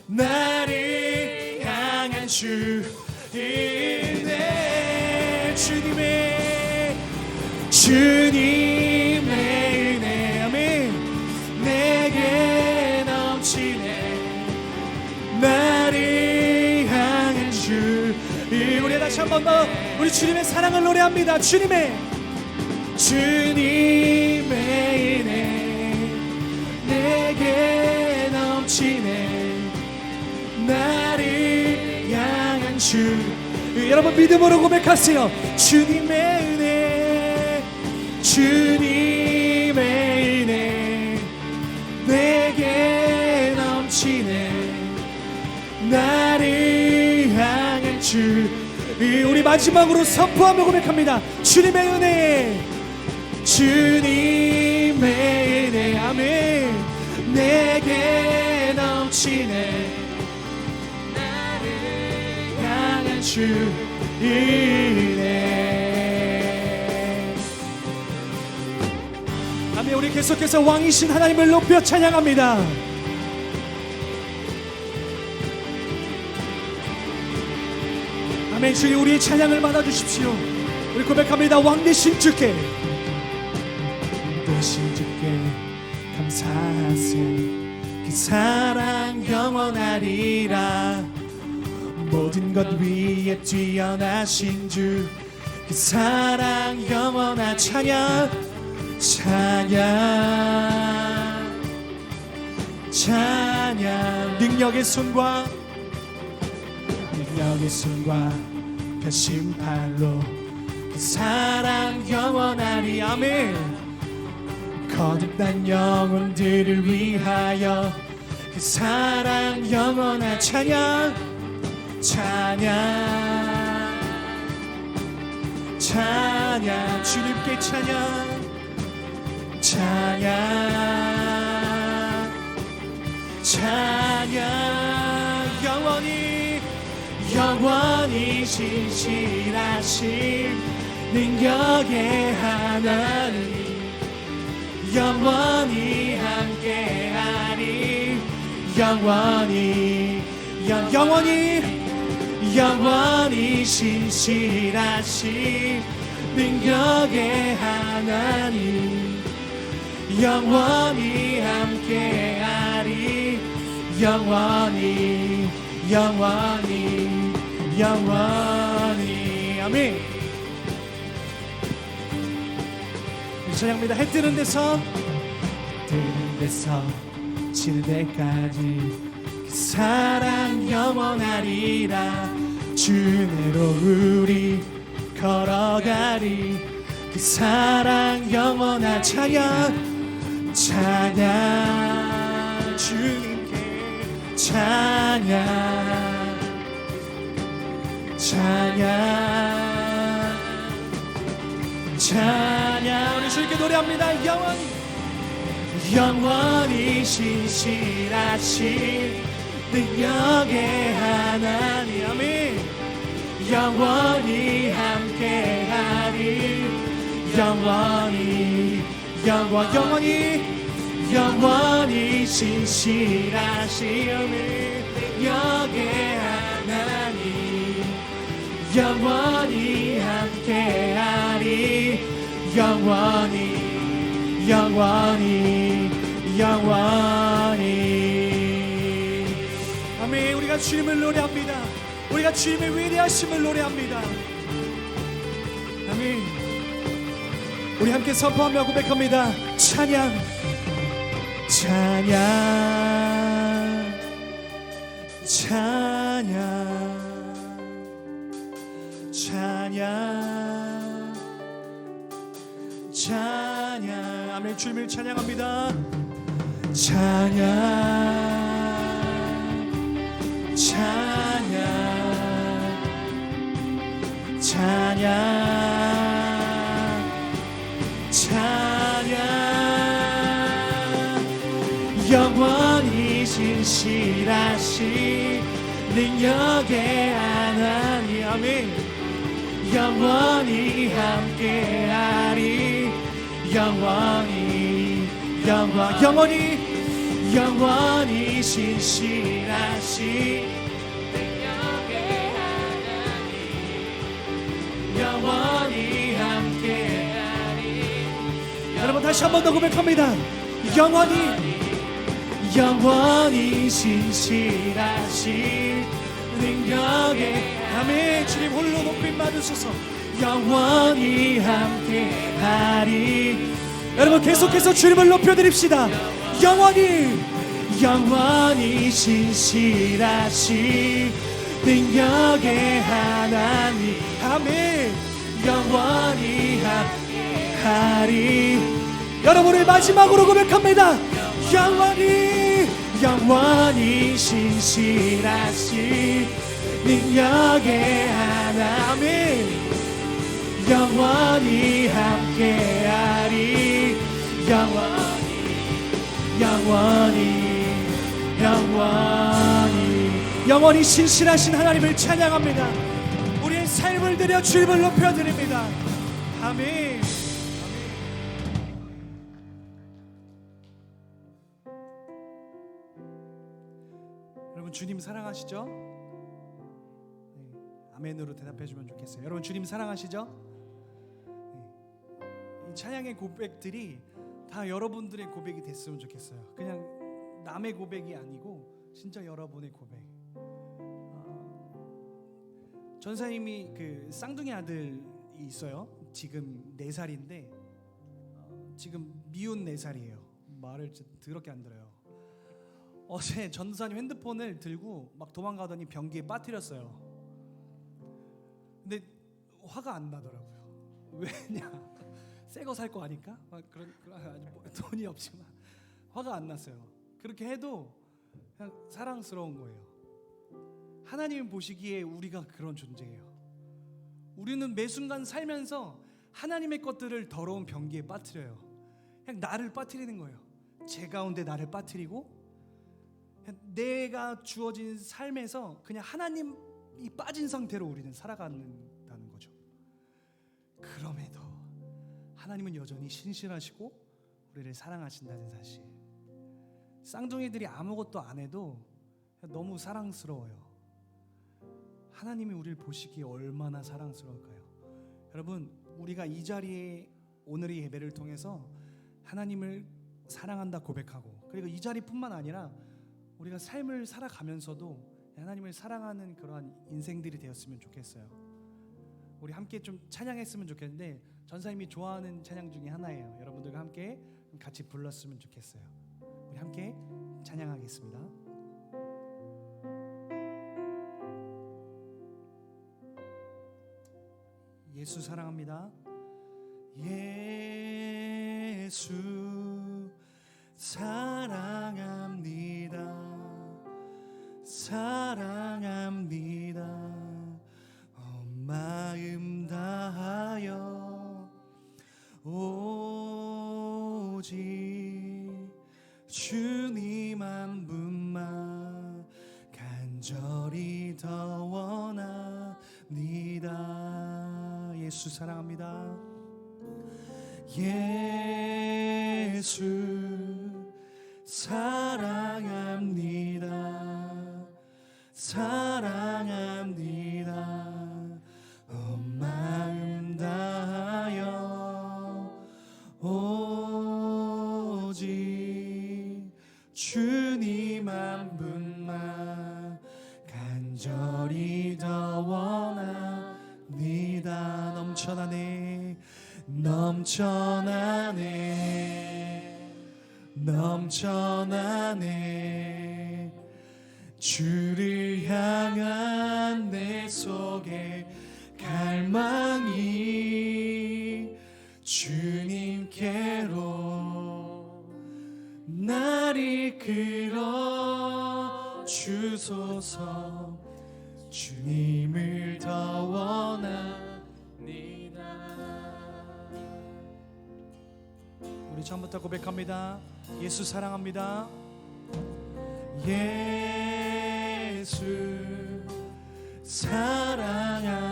나를 향한 주의 은혜 주님의 은혜 아멘 내게 넘치네 나를 향한 주 우리 다시 한 번 더 우리 주님의 사랑을 노래합니다. 주님의 은혜 내게 넘치네 나를 향한 주 여러분 믿음으로 고백하세요. 주님의 은혜 내게 넘치네 나를 향한 주 우리 마지막으로 선포하며 고백합니다. 주님의 은혜 아멘 내게 넘치네 나를 향한 주 은혜 아멘 우리 계속해서 왕이신 하나님을 높여 찬양합니다. 아멘 주님 우리의 찬양을 받아주십시오. 우리 고백합니다. 왕 되신 주께 감사하세 그 사랑 영원하리라 모든 것 위에 뛰어나신 주 그 사랑 영원한 찬양 능력의 손과 펴심팔로 그 사랑 영원하리 아멘 거듭난 영혼들을 위하여 그 사랑 영원한 찬양 주님께 찬양 영원히 신실하신 능력의 하나님 영원히 함께하리 영원히 신실하신 능력의 하나님 영원히 함께하리 영원히 아멘. 찬양합니다. 해 뜨는 데서 지는 데까지 그 사랑 영원하리라 주 은혜로 우리 걸어가리 그 사랑 영원한 찬양 주님께 찬양 우리 주님께 노래합니다. 영원히 신실하신 능력의 하나님 아멘 영원히 함께하리 영원히 신실하신 능력의 하나님 영원히 함께하리 영원히 아멘. 우리가 주님을 노래합니다. 우리가 주님의 위대하심을 노래합니다. 아멘. 우리 함께 선포하며 고백합니다. 찬양 아멘. 주님을 찬양합니다. 영원히 신실하신 능력의 하나님 아멘 영원히 함께하리 영원히 영원히 신실하신 능력의 하나님 영원히 함께하리. 여러분 다시 한 번 더 고백합니다. 영원히 신실하신 능력의 아멘. 주님 홀로 높임 받으셔서 영원히 함께하리. 여러분 계속해서 주님을 높여드립시다. 영원히 신실하신 능력의 하나님 아멘. 영원히 함께하리. 여러분을 마지막으로 고백합니다. 영원히 신실하신 능력의 하나님 영원히 함께하리. 영원히 신실하신 하나님을 찬양합니다. 우리의 삶을 드려 주님을 높여드립니다. 아멘. 여러분 주님 사랑하시죠? 네, 아멘으로 대답해주면 좋겠어요. 여러분 주님 사랑하시죠? 네, 이 찬양의 고백들이 다 여러분들의 고백이 됐으면 좋겠어요. 그냥 남의 고백이 아니고 진짜 여러분의 고백. 전사님이 그 쌍둥이 아들이 있어요. 지금 4살인데 지금 미운 4살이에요. 말을 더럽게 안 들어요. 어제 전사님 핸드폰을 들고 막 도망가더니 변기에 빠뜨렸어요. 근데 화가 안 나더라고요. 왜냐? 새 거 살 거 아니까? 그런 돈이 없지만 화가 안 났어요. 그렇게 해도 그냥 사랑스러운 거예요. 하나님 보시기에 우리가 그런 존재예요. 우리는 매 순간 살면서 하나님의 것들을 더러운 변기에 빠뜨려요. 그냥 나를 빠뜨리는 거예요. 제 가운데 나를 빠뜨리고 내가 주어진 삶에서 그냥 하나님이 빠진 상태로 우리는 살아간다는 거죠. 그럼에도 하나님은 여전히 신실하시고 우리를 사랑하신다는 사실. 쌍둥이들이 아무것도 안 해도 너무 사랑스러워요. 하나님이 우리를 보시기에 얼마나 사랑스러울까요? 여러분 우리가 이 자리에 오늘의 예배를 통해서 하나님을 사랑한다 고백하고, 그리고 이 자리뿐만 아니라 우리가 삶을 살아가면서도 하나님을 사랑하는 그러한 인생들이 되었으면 좋겠어요. 우리 함께 좀 찬양했으면 좋겠는데 전사님이 좋아하는 찬양 중에 하나예요. 여러분들과 함께 같이 불렀으면 좋겠어요. 우리 함께 찬양하겠습니다. 예수 사랑합니다. 예수 사랑합니다. 사랑합니다. 온 마음 다하여 오직 주님 한 분만 간절히 더 원합니다. 예수 사랑합니다. 예수 사랑합니다. 사랑합니다. 온 마음 다하여 오직 주님 한 분만 간절히 더 원합니다. 넘쳐나네 넘쳐나네 넘쳐나네 주를 향한 내 속에 갈망이 주님께로 날 이끌어 주소서. 주님을 더 원합니다. 우리 처음부터 고백합니다. 예수 사랑합니다. 예수 사랑합니다.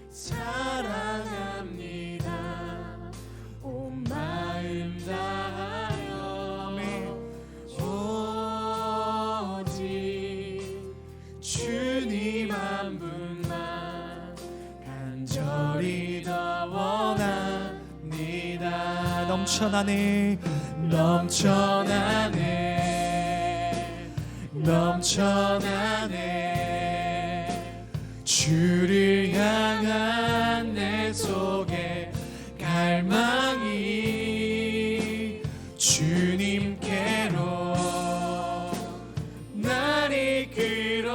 사랑합니다. 온 마음 다하여 넘쳐나네 넘쳐나네 넘쳐나네 주를 향한 내 속에 갈망이 주님께로 날 이끌어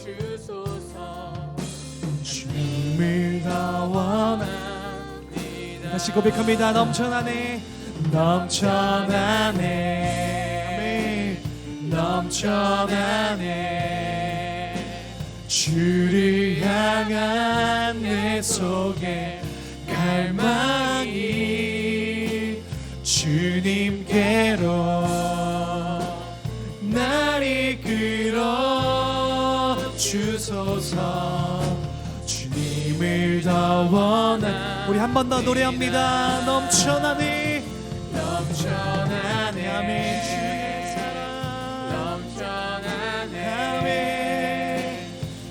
주소서 주님을 더 원합니다. 다시 고백합니다. 넘쳐나네 넘쳐나네 넘쳐나네 주를 향한 내 속에 갈망이 주님께로 날 이끌어 주소서 주님을 더 원하. 우리 한 번 더 노래합니다. 넘쳐나네 넘쳐나네 아멘 주의 사랑 넘쳐나네 아멘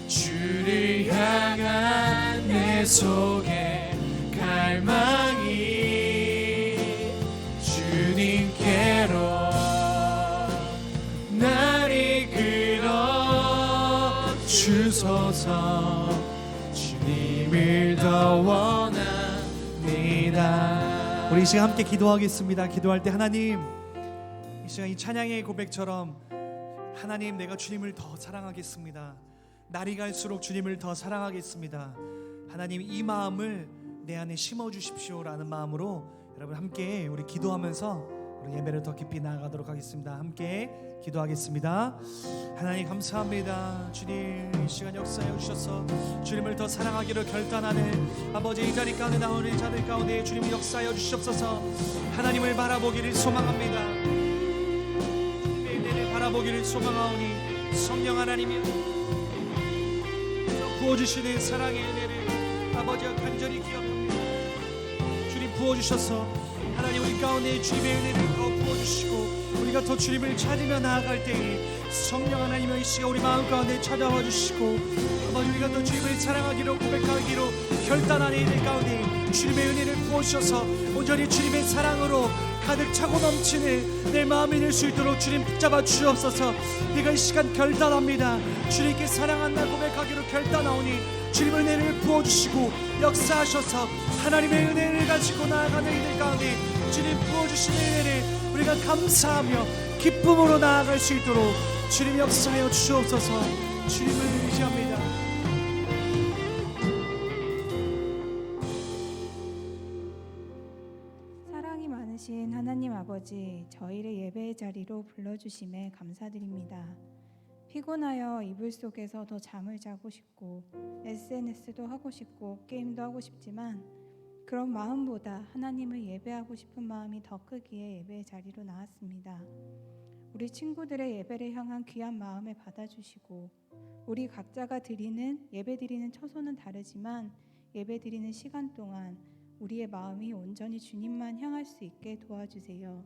주를 향한 내 속에 갈망이 주님께로 날 이끌어 주소서 주님을 더 원합니다. 우리 이 시간 함께 기도하겠습니다. 기도할 때 하나님 이 시간 이 찬양의 고백처럼 하나님 내가 주님을 더 사랑하겠습니다. 날이 갈수록 주님을 더 사랑하겠습니다. 하나님 이 마음을 내 안에 심어주십시오라는 마음으로 여러분 함께 우리 기도하면서 우리 예배를 더 깊이 나아가도록 하겠습니다. 함께 기도하겠습니다. 하나님 감사합니다. 주님 이 시간 역사해 주셔서 주님을 더 사랑하기로 결단하는 아버지 이 자리 가운데 나오는 자들 가운데 주님 역사하여 주시옵소서. 하나님을 바라보기를 소망합니다. 주님의 은혜를 바라보기를 소망하오니 성령 하나님이여 부어주시는 사랑의 은혜를 아버지와 간절히 기억합니다. 주님 부어주셔서 하나님 우리 가운데 주님의 은혜를 더 부어주시고 우리가 더 주님을 찾으며 나아갈 때에 성령 하나님의 이 시간 우리 마음 가운데 찾아와 주시고 아버지 우리가 더 주님을 사랑하기로 고백하기로 결단하는 이들 가운데 주님의 은혜를 부어주셔서 온전히 주님의 사랑으로 가득 차고 넘치는 내 마음이 될 수 있도록 주님 붙잡아 주옵소서. 내가 이 시간 결단합니다. 주님께 사랑한다 고백하기로 결단하오니 주님의 은혜를 부어주시고 역사하셔서 하나님의 은혜를 가지고 나아가는 이들 가운데 주님 부어주시는 은혜를 우리가 감사하며 기쁨으로 나아갈 수 있도록 주님 역사하여 주옵소서. 주님을 의지합니다. 사랑이 많으신 하나님 아버지, 저희를 예배의 자리로 불러주심에 감사드립니다. 피곤하여 이불 속에서 더 잠을 자고 싶고 SNS도 하고 싶고 게임도 하고 싶지만 그런 마음보다 하나님을 예배하고 싶은 마음이 더 크기에 예배의 자리로 나왔습니다. 우리 친구들의 예배를 향한 귀한 마음을 받아주시고 우리 각자가 예배 드리는 처소는 다르지만 예배 드리는 시간 동안 우리의 마음이 온전히 주님만 향할 수 있게 도와주세요.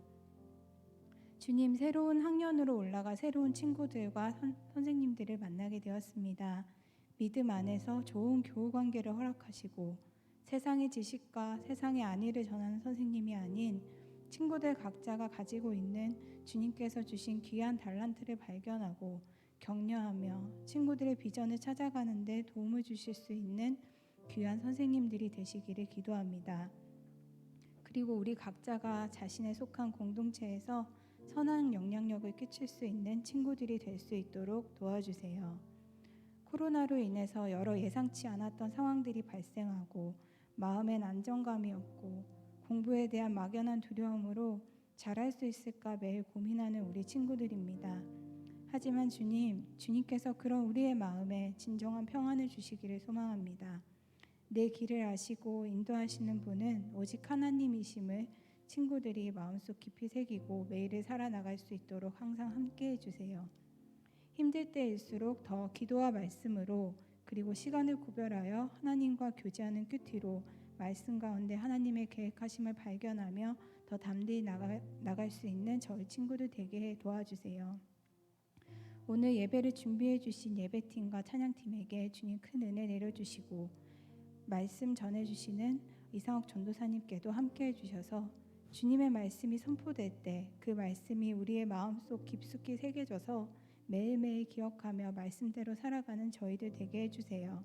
주님, 새로운 학년으로 올라가 새로운 친구들과 선생님들을 만나게 되었습니다. 믿음 안에서 좋은 교우 관계를 허락하시고 세상의 지식과 세상의 안위를 전하는 선생님이 아닌 친구들 각자가 가지고 있는 주님께서 주신 귀한 달란트를 발견하고 격려하며 친구들의 비전을 찾아가는 데 도움을 주실 수 있는 귀한 선생님들이 되시기를 기도합니다. 그리고 우리 각자가 자신에 속한 공동체에서 선한 영향력을 끼칠 수 있는 친구들이 될 수 있도록 도와주세요. 코로나로 인해서 여러 예상치 않았던 상황들이 발생하고 마음엔 안정감이 없고 공부에 대한 막연한 두려움으로 잘할 수 있을까 매일 고민하는 우리 친구들입니다. 하지만 주님께서 그런 우리의 마음에 진정한 평안을 주시기를 소망합니다. 내 길을 아시고 인도하시는 분은 오직 하나님이심을 친구들이 마음속 깊이 새기고 매일을 살아나갈 수 있도록 항상 함께해 주세요. 힘들 때일수록 더 기도와 말씀으로 그리고 시간을 구별하여 하나님과 교제하는 큐티로 말씀 가운데 하나님의 계획하심을 발견하며 더 담대히 나갈 수 있는 저희 친구들 되게 도와주세요. 오늘 예배를 준비해 주신 예배팀과 찬양팀에게 주님 큰 은혜 내려주시고 말씀 전해주시는 이상욱 전도사님께도 함께해 주셔서 주님의 말씀이 선포될 때 그 말씀이 우리의 마음속 깊숙이 새겨져서 매일매일 기억하며 말씀대로 살아가는 저희들 되게 해주세요.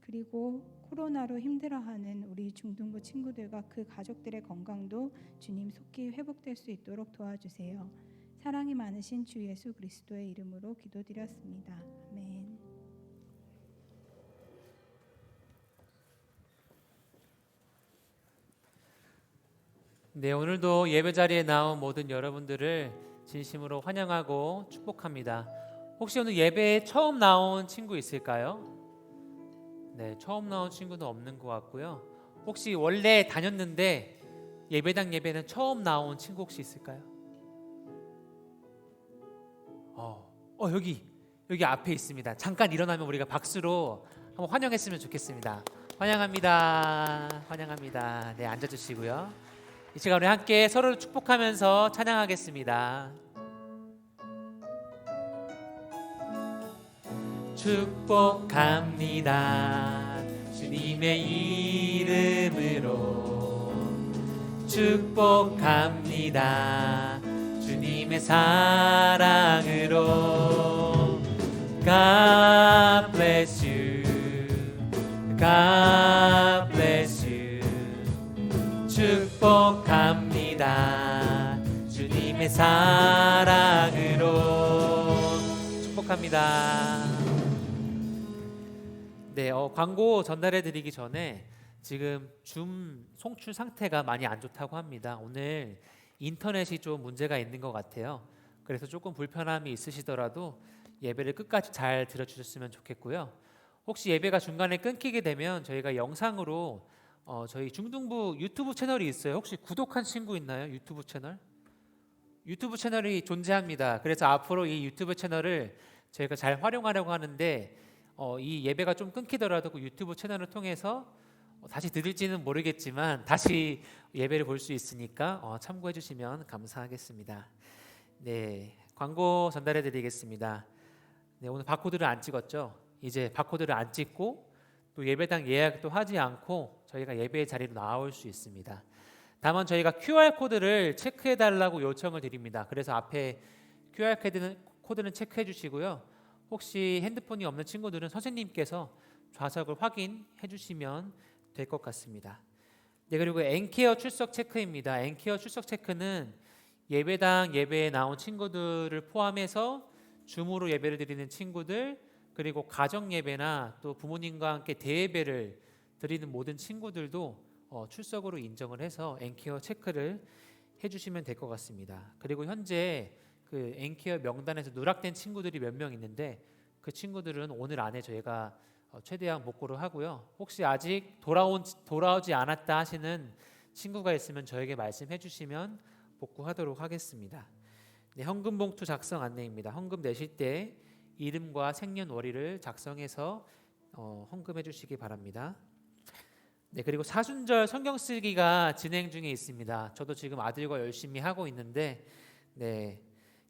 그리고 코로나로 힘들어하는 우리 중등부 친구들과 그 가족들의 건강도 주님 속히 회복될 수 있도록 도와주세요. 사랑이 많으신 주 예수 그리스도의 이름으로 기도드렸습니다. 아멘. 네, 오늘도 예배 자리에 나온 모든 여러분들을 진심으로 환영하고 축복합니다. 혹시 오늘 예배에 처음 나온 친구 있을까요? 네, 처음 나온 친구는 없는 것 같고요. 혹시 원래 다녔는데 예배당 예배는 처음 나온 친구 혹시 있을까요? 여기 앞에 있습니다. 잠깐 일어나면 우리가 박수로 한번 환영했으면 좋겠습니다. 환영합니다. 환영합니다. 네, 앉아주시고요. 이 시간 우리 함께 서로를 축복하면서 찬양하겠습니다. 축복합니다. 주님의 이름으로 축복합니다. 주님의 사랑으로 God bless you. God bless you. 축복합니다. 주님의 사랑으로 축복합니다. 네, 광고 전달해 드리기 전에 지금 줌 송출 상태가 많이 안 좋다고 합니다. 오늘 인터넷이 좀 문제가 있는 것 같아요. 그래서 조금 불편함이 있으시더라도 예배를 끝까지 잘 들어주셨으면 좋겠고요. 혹시 예배가 중간에 끊기게 되면 저희가 영상으로 저희 중등부 유튜브 채널이 있어요. 혹시 구독한 친구 있나요? 유튜브 채널? 유튜브 채널이 존재합니다. 그래서 앞으로 이 유튜브 채널을 저희가 잘 활용하려고 하는데 이 예배가 좀 끊기더라도 그 유튜브 채널을 통해서 다시 들을지는 모르겠지만 다시 예배를 볼 수 있으니까 참고해 주시면 감사하겠습니다. 네, 광고 전달해 드리겠습니다. 네, 오늘 바코드를 안 찍었죠? 이제 바코드를 안 찍고 또 예배당 예약도 하지 않고 저희가 예배의 자리로 나올 수 있습니다. 다만 저희가 QR코드를 체크해 달라고 요청을 드립니다. 그래서 앞에 QR코드는 체크해 주시고요. 혹시 핸드폰이 없는 친구들은 선생님께서 좌석을 확인해 주시면 될 것 같습니다. 네, 그리고 엔케어 출석 체크입니다. 엔케어 출석 체크는 예배당 예배에 나온 친구들을 포함해서 줌으로 예배를 드리는 친구들, 그리고 가정 예배나 또 부모님과 함께 대예배를 드리는 모든 친구들도 출석으로 인정을 해서 엔케어 체크를 해주시면 될 것 같습니다. 그리고 현재 그 엔케어 명단에서 누락된 친구들이 몇 명 있는데 그 친구들은 오늘 안에 저희가 최대한 복구를 하고요. 혹시 아직 돌아오지 않았다 하시는 친구가 있으면 저에게 말씀해 주시면 복구하도록 하겠습니다. 네, 헌금 봉투 작성 안내입니다. 헌금 내실 때 이름과 생년월일을 작성해서 헌금해 주시기 바랍니다. 네, 그리고 사순절 성경 쓰기가 진행 중에 있습니다. 저도 지금 아들과 열심히 하고 있는데 네,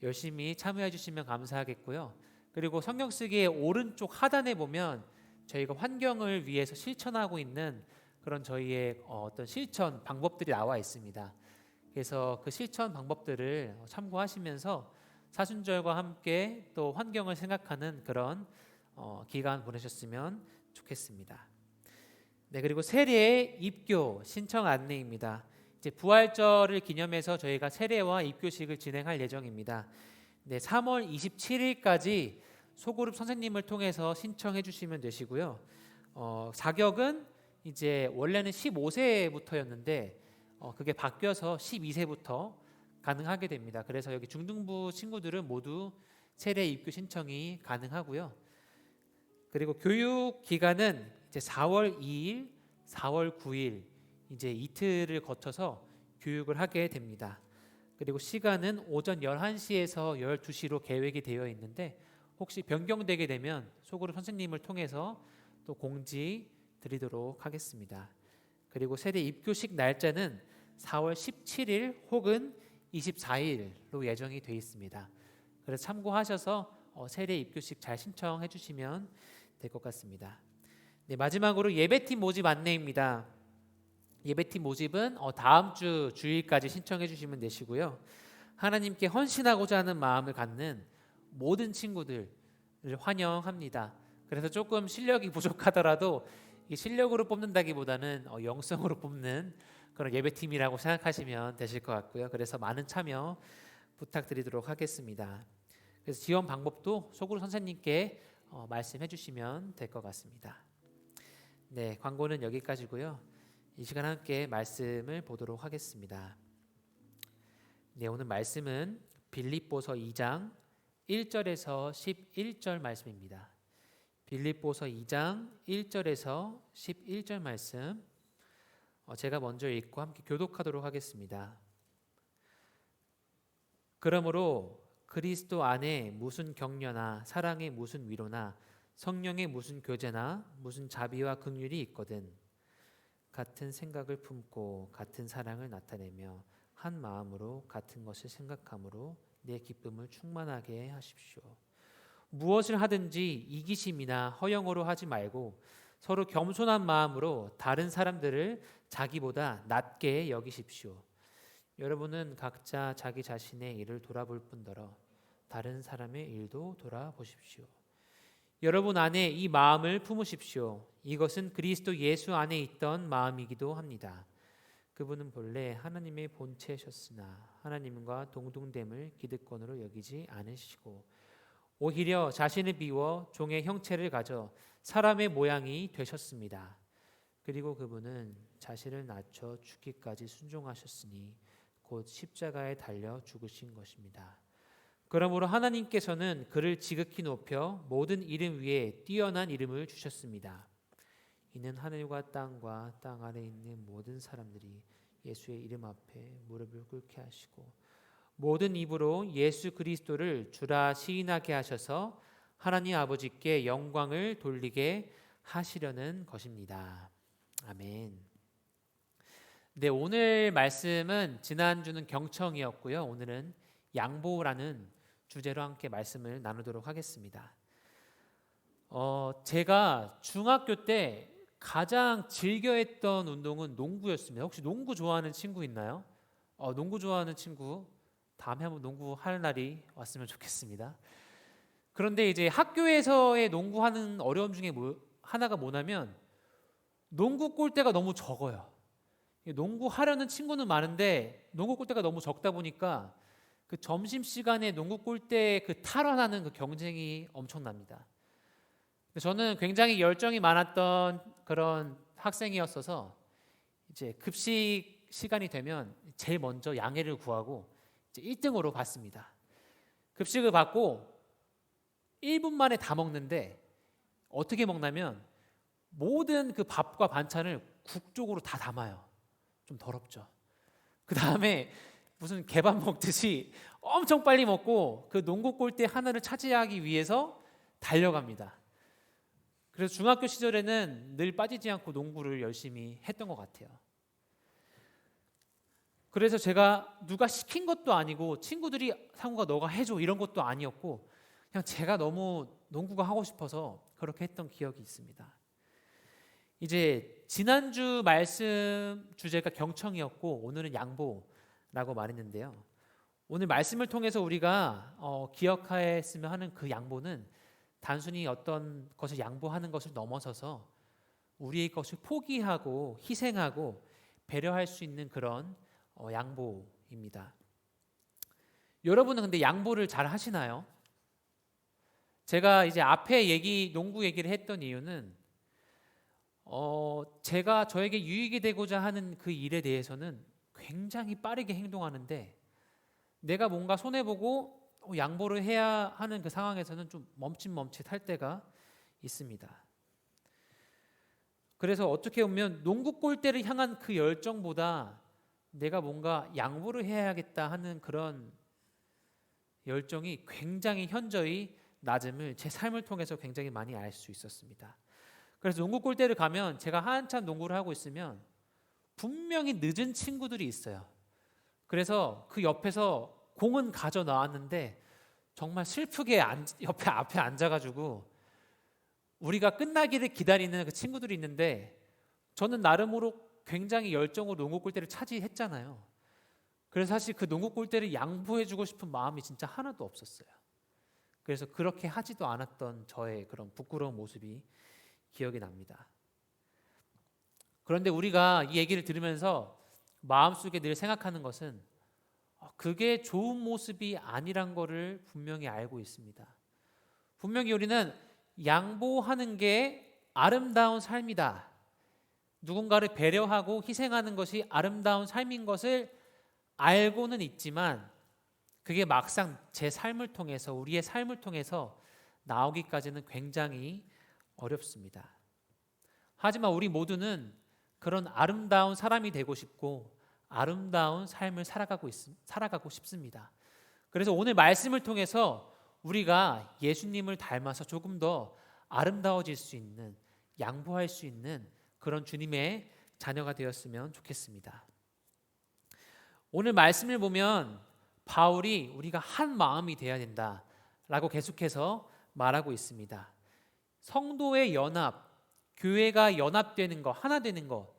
열심히 참여해 주시면 감사하겠고요. 그리고 성경 쓰기의 오른쪽 하단에 보면 저희가 환경을 위해서 실천하고 있는 그런 저희의 어떤 실천 방법들이 나와 있습니다. 그래서 그 실천 방법들을 참고하시면서 사순절과 함께 또 환경을 생각하는 그런 기간 보내셨으면 좋겠습니다. 네, 그리고 세례 입교 신청 안내입니다. 이제 부활절을 기념해서 저희가 세례와 입교식을 진행할 예정입니다. 네, 3월 27일까지 소그룹 선생님을 통해서 신청해 주시면 되시고요. 자격은 이제 원래는 15세부터였는데 그게 바뀌어서 12세부터 가능하게 됩니다. 그래서 여기 중등부 친구들은 모두 세례 입교 신청이 가능하고요. 그리고 교육 기간은 이제 4월 2일, 4월 9일 이제 이틀을 거쳐서 교육을 하게 됩니다. 그리고 시간은 오전 11시에서 12시로 계획이 되어 있는데 혹시 변경되게 되면 소그룹 선생님을 통해서 또 공지 드리도록 하겠습니다. 그리고 세례 입교식 날짜는 4월 17일 혹은 24일로 예정이 되어 있습니다. 그래서 참고하셔서 세례 입교식 잘 신청해 주시면 될 것 같습니다. 네, 마지막으로 예배팀 모집 안내입니다. 예배팀 모집은 다음 주 주일까지 신청해 주시면 되시고요. 하나님께 헌신하고자 하는 마음을 갖는 모든 친구들을 환영합니다. 그래서 조금 실력이 부족하더라도 이 실력으로 뽑는다기보다는 영성으로 뽑는 그런 예배팀이라고 생각하시면 되실 것 같고요. 그래서 많은 참여 부탁드리도록 하겠습니다. 그래서 지원 방법도 소그룹 선생님께 말씀해 주시면 될 것 같습니다. 네, 광고는 여기까지고요. 이 시간 함께 말씀을 보도록 하겠습니다. 네, 오늘 말씀은 빌립보서 2장 1절에서 11절 말씀입니다. 빌립보서 2장 1절에서 11절 말씀 제가 먼저 읽고 함께 교독하도록 하겠습니다. 그러므로 그리스도 안에 무슨 격려나 사랑의 무슨 위로나 성령의 무슨 교제나 무슨 자비와 긍휼이 있거든 같은 생각을 품고 같은 사랑을 나타내며 한 마음으로 같은 것을 생각함으로 내 기쁨을 충만하게 하십시오. 무엇을 하든지 이기심이나 허영으로 하지 말고 서로 겸손한 마음으로 다른 사람들을 자기보다 낮게 여기십시오. 여러분은 각자 자기 자신의 일을 돌아볼 뿐더러 다른 사람의 일도 돌아보십시오. 여러분 안에 이 마음을 품으십시오. 이것은 그리스도 예수 안에 있던 마음이기도 합니다. 그분은 본래 하나님의 본체셨으나 하나님과 동등됨을 기득권으로 여기지 않으시고 오히려 자신을 비워 종의 형체를 가져 사람의 모양이 되셨습니다. 그리고 그분은 자신을 낮춰 죽기까지 순종하셨으니 곧 십자가에 달려 죽으신 것입니다. 그러므로 하나님께서는 그를 지극히 높여 모든 이름 위에 뛰어난 이름을 주셨습니다. 이는 하늘과 땅과 땅 아래 있는 모든 사람들이 예수의 이름 앞에 무릎을 꿇게 하시고 모든 입으로 예수 그리스도를 주라 시인하게 하셔서 하나님 아버지께 영광을 돌리게 하시려는 것입니다. 아멘. 네, 오늘 말씀은 지난주는 경청이었고요. 오늘은 양보라는 주제로 함께 말씀을 나누도록 하겠습니다. 제가 중학교 때 가장 즐겨했던 운동은 농구였습니다. 혹시 농구 좋아하는 친구 있나요? 농구 좋아하는 친구 다음에 한번 농구 할 날이 왔으면 좋겠습니다. 그런데 이제 학교에서의 농구하는 어려움 중에 하나가 뭐냐면 농구 골대가 너무 적어요. 농구 하려는 친구는 많은데 농구 골대가 너무 적다 보니까 그 점심 시간에 농구 골대 그 탈환하는 그 경쟁이 엄청납니다. 저는 굉장히 열정이 많았던 그런 학생이었어서 이제 급식 시간이 되면 제일 먼저 양해를 구하고 이제 1등으로 받습니다. 급식을 받고 1분 만에 다 먹는데 어떻게 먹냐면 모든 그 밥과 반찬을 국 쪽으로 다 담아요. 좀 더럽죠. 그 다음에 무슨 개밥 먹듯이 엄청 빨리 먹고 그 농구 골대 하나를 차지하기 위해서 달려갑니다. 그래서 중학교 시절에는 늘 빠지지 않고 농구를 열심히 했던 것 같아요. 그래서 제가 누가 시킨 것도 아니고 친구들이 상우가 너가 해줘 이런 것도 아니었고 그냥 제가 너무 농구가 하고 싶어서 그렇게 했던 기억이 있습니다. 이제 지난주 말씀 주제가 경청이었고 오늘은 양보라고 말했는데요. 오늘 말씀을 통해서 우리가 기억했으면 하는 그 양보는 단순히 어떤 것을 양보하는 것을 넘어서서 우리의 것을 포기하고 희생하고 배려할 수 있는 그런 양보입니다. 여러분은 근데 양보를 잘 하시나요? 제가 이제 앞에 농구 얘기를 했던 이유는 제가 저에게 유익이 되고자 하는 그 일에 대해서는 굉장히 빠르게 행동하는데 내가 뭔가 손해보고 양보를 해야 하는 그 상황에서는 좀 멈칫멈칫할 때가 있습니다. 그래서 어떻게 보면 농구 골대를 향한 그 열정보다 내가 뭔가 양보를 해야겠다 하는 그런 열정이 굉장히 현저히 낮음을 제 삶을 통해서 굉장히 많이 알 수 있었습니다. 그래서 농구 골대를 가면 제가 한참 농구를 하고 있으면 분명히 늦은 친구들이 있어요. 그래서 그 옆에서 공은 가져 나왔는데 정말 슬프게 앞에 앉아가지고 우리가 끝나기를 기다리는 그 친구들이 있는데 저는 나름으로 굉장히 열정으로 농구 골대를 차지했잖아요. 그래서 사실 그 농구 골대를 양보해주고 싶은 마음이 진짜 하나도 없었어요. 그래서 그렇게 하지도 않았던 저의 그런 부끄러운 모습이 기억이 납니다. 그런데 우리가 이 얘기를 들으면서 마음속에 늘 생각하는 것은 그게 좋은 모습이 아니란 거를 분명히 알고 있습니다. 분명히 우리는 양보하는 게 아름다운 삶이다. 누군가를 배려하고 희생하는 것이 아름다운 삶인 것을 알고는 있지만 그게 막상 제 삶을 통해서 우리의 삶을 통해서 나오기까지는 굉장히 어렵습니다. 하지만 우리 모두는 그런 아름다운 사람이 되고 싶고 아름다운 삶을 살아가고 싶습니다. 그래서 오늘 말씀을 통해서 우리가 예수님을 닮아서 조금 더 아름다워질 수 있는, 양보할 수 있는 그런 주님의 자녀가 되었으면 좋겠습니다. 오늘 말씀을 보면 바울이 우리가 한 마음이 되어야 된다라고 계속해서 말하고 있습니다. 성도의 연합, 교회가 연합되는 것, 하나 되는 것,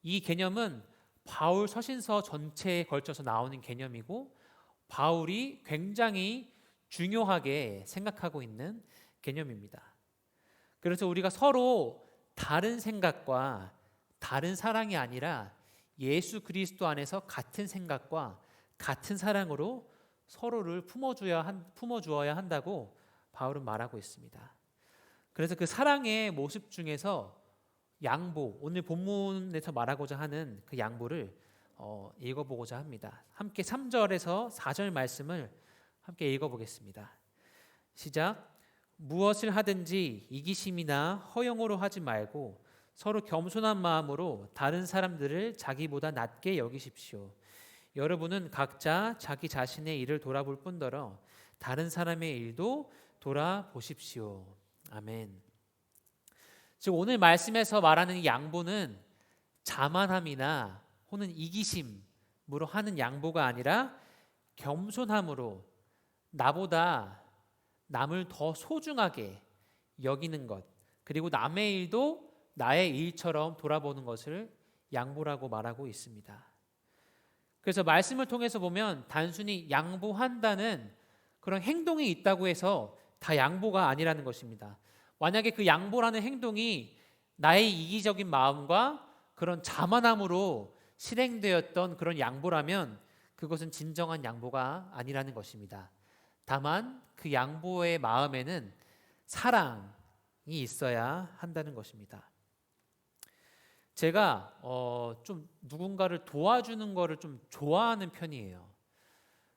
이 개념은 바울 서신서 전체에 걸쳐서 나오는 개념이고 바울이 굉장히 중요하게 생각하고 있는 개념입니다. 그래서 우리가 서로 다른 생각과 다른 사랑이 아니라 예수 그리스도 안에서 같은 생각과 같은 사랑으로 서로를 품어주어야 한다고 바울은 말하고 있습니다. 그래서 그 사랑의 모습 중에서 양보, 오늘 본문에서 말하고자 하는 그 양보를 읽어보고자 합니다. 함께 3절에서 4절 말씀을 함께 읽어보겠습니다. 시작. 무엇을 하든지 이기심이나 허영으로 하지 말고 서로 겸손한 마음으로 다른 사람들을 자기보다 낮게 여기십시오. 여러분은 각자 자기 자신의 일을 돌아볼 뿐더러 다른 사람의 일도 돌아보십시오. 아멘. 즉 오늘 말씀에서 말하는 이 양보는 자만함이나 혹은 이기심으로 하는 양보가 아니라 겸손함으로 나보다 남을 더 소중하게 여기는 것, 그리고 남의 일도 나의 일처럼 돌아보는 것을 양보라고 말하고 있습니다. 그래서 말씀을 통해서 보면 단순히 양보한다는 그런 행동이 있다고 해서 다 양보가 아니라는 것입니다. 만약에 그 양보라는 행동이 나의 이기적인 마음과 그런 자만함으로 실행되었던 그런 양보라면 그것은 진정한 양보가 아니라는 것입니다. 다만 그 양보의 마음에는 사랑이 있어야 한다는 것입니다. 제가 좀 누군가를 도와주는 거를 좀 좋아하는 편이에요.